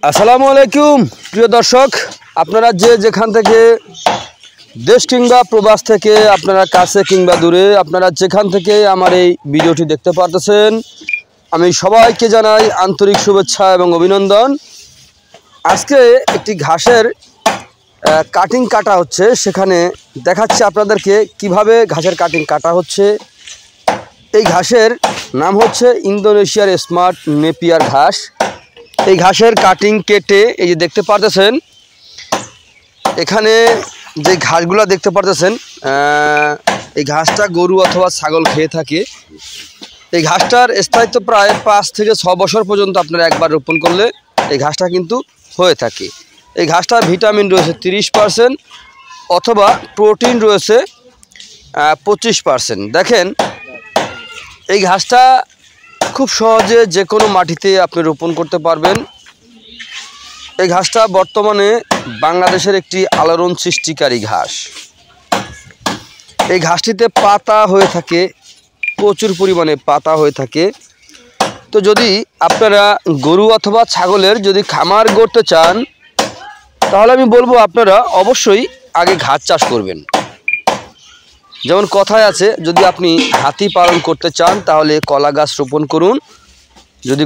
আসসালামু আলাইকুম প্রিয় দর্শক, আপনারা যে যেখান থেকে দেশ কিংবা প্রবাস থেকে আপনারা কাছে কিংবা দূরে আপনারা যেখান থেকে আমার এই ভিডিওটি দেখতে পারতেছেন, আমি সবাইকে জানাই আন্তরিক শুভেচ্ছা এবং অভিনন্দন। আজকে একটি ঘাসের কাটিং কাটা হচ্ছে, সেখানে দেখাচ্ছি আপনাদেরকে কিভাবে ঘাসের কাটিং কাটা হচ্ছে। এই ঘাসের নাম হচ্ছে ইন্দোনেশিয়ার স্মার্ট নেপিয়ার ঘাস। এই ঘাসের কাটিং কেটে এই যে দেখতে পারতেছেন, এখানে যে ঘাসগুলো দেখতে পারতেছেন, এই ঘাসটা গরু অথবা ছাগল খেয়ে থাকে। এই ঘাসটার স্থায়িত্ব প্রায় 5 থেকে 6 বছর পর্যন্ত আপনারা একবার রোপণ করলে এই ঘাসটা কিন্তু হয়ে থাকে। এই ঘাসটার ভিটামিন রয়েছে 30% অথবা প্রোটিন রয়েছে 25%। দেখেন, এই ঘাসটা খুব সহজে যে কোনো মাটিতে আপনি রোপণ করতে পারবেন। এই ঘাসটা বর্তমানে বাংলাদেশের একটি আলোড়ন সৃষ্টিকারী ঘাস। এই ঘাসটিতে পাতা হয়ে থাকে, প্রচুর পরিমাণে পাতা হয়ে থাকে। তো যদি আপনারা গরু অথবা ছাগলের যদি খামার করতে চান, তাহলে আমি বলবো আপনারা অবশ্যই আগে ঘাস চাষ করবেন। যেমন কথায় আছে, যদি আপনি হাতি পালন করতে চান তাহলে কলা গাছ রোপণ করুন, যদি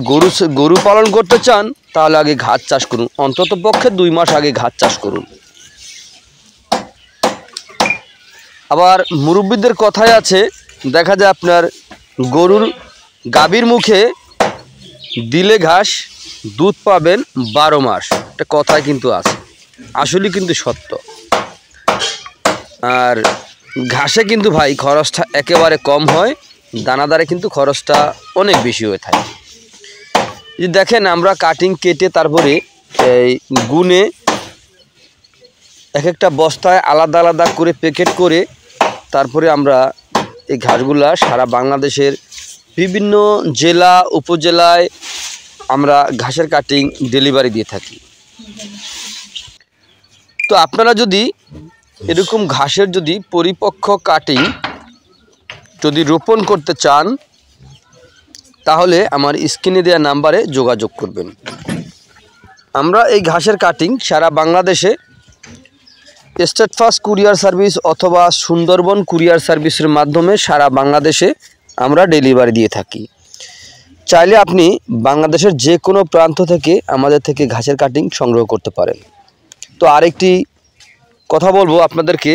গরু পালন করতে চান তাহলে আগে ঘাস চাষ করুন, অন্তত পক্ষে 2 মাস আগে ঘাস চাষ করুন। আবার মুরব্বীদের কথায় আছে, দেখা যায় আপনার গরুর গাভীর মুখে দিলে ঘাস দুধ পাবেন 12 মাস, একটা কথায় কিন্তু আছে, আসলে কিন্তু সত্য। আর ঘাসে কিন্তু ভাই খরচটা একেবারে কম হয়, দানাদারে কিন্তু খরচটা অনেক বেশি হয়ে থাকে। যে দেখেন, আমরা কাটিং কেটে তারপরে এই গুনে এক একটা বস্তায় আলাদা আলাদা করে প্যাকেট করে তারপরে আমরা এই ঘাসগুলা সারা বাংলাদেশের বিভিন্ন জেলা উপজেলায় আমরা ঘাসের কাটিং ডেলিভারি দিয়ে থাকি। তো আপনারা যদি এরকম ঘাসের যদি পরিপক্ক কাটিং যদি রোপণ করতে চান, তাহলে আমার স্ক্রিনে দেওয়া নাম্বারে যোগাযোগ করবেন। আমরা এই ঘাসের কাটিং সারা বাংলাদেশে স্টেট ফাস্ট কুরিয়ার সার্ভিস অথবা সুন্দরবন কুরিয়ার সার্ভিসের মাধ্যমে সারা বাংলাদেশে আমরা ডেলিভারি দিয়ে থাকি। চাইলে আপনি বাংলাদেশের যে কোনো প্রান্ত থেকে আমাদের থেকে ঘাসের কাটিং সংগ্রহ করতে পারেন। তো আরেকটি কথা বলবো আপনাদেরকে,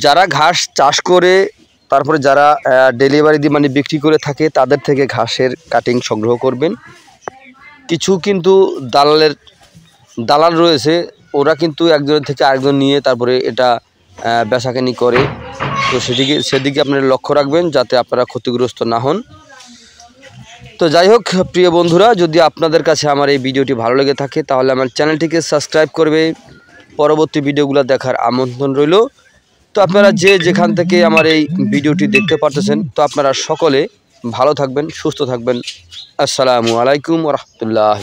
যারা ঘাস চাষ করে তারপরে যারা ডেলিভারি দিয়ে মানে বিক্রি করে থাকে, তাদের থেকে ঘাসের কাটিং সংগ্রহ করবেন। কিছু কিন্তু দালাল রয়েছে, ওরা কিন্তু একজনের থেকে আরেকজন নিয়ে তারপরে এটা বেচাকেনি করে। তো সেদিকে আপনারা লক্ষ্য রাখবেন যাতে আপনারা ক্ষতিগ্রস্ত না হন। তো যাই হোক প্রিয় বন্ধুরা, যদি আপনাদের কাছে আমার এই ভিডিওটি ভালো লেগে থাকে তাহলে আমার চ্যানেলটিকে সাবস্ক্রাইব করবে, পরবর্তী ভিডিওগুলো দেখার আমন্ত্রণ রইল। তো আপনারা যে যেখান থেকে আমার এই ভিডিওটি দেখতে পারতেছেন, তো আপনারা সকলে ভালো থাকবেন, সুস্থ থাকবেন। আসসালামু আলাইকুম ওয়া রাহমাতুল্লাহ।